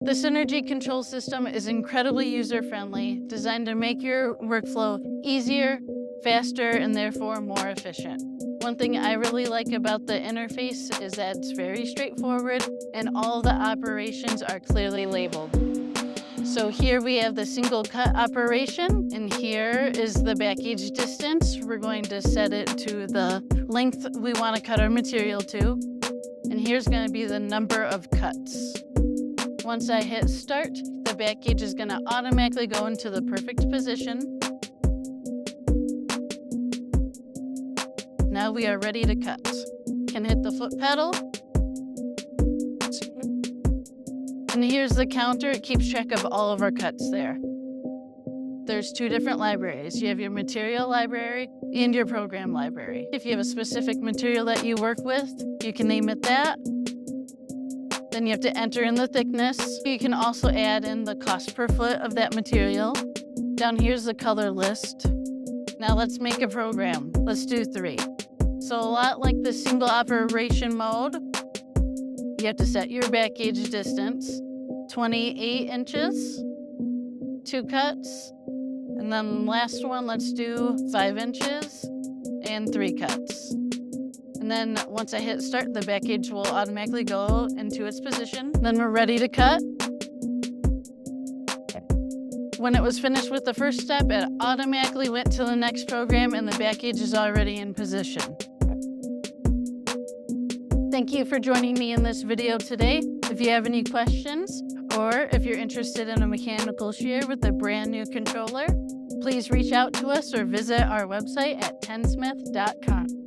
The Synergy control system is incredibly user-friendly, designed to make your workflow easier, faster, and therefore more efficient. One thing I really like about the interface is that it's very straightforward and all the operations are clearly labeled. So here we have the single cut operation, and here is the back gauge distance. We're going to set it to the length we want to cut our material to. And here's going to be the number of cuts. Once I hit start, the back gauge is going to automatically go into the perfect position. Now we are ready to cut. Can hit the foot pedal. And here's the counter. It keeps track of all of our cuts there. There's two different libraries. You have your material library and your program library. If you have a specific material that you work with, you can name it that. Then you have to enter in the thickness. You can also add in the cost per foot of that material. Down here's the color list. Now let's make a program. Let's do 3. So a lot like the single operation mode, you have to set your back gauge distance, 28 inches, 2 cuts, and then last one, let's do 5 inches and 3 cuts. And then once I hit start, the back gauge will automatically go into its position. Then we're ready to cut. When it was finished with the first step, it automatically went to the next program and the back gauge is already in position. Thank you for joining me in this video today. If you have any questions, or if you're interested in a mechanical shear with a brand new controller, please reach out to us or visit our website at tennsmith.com.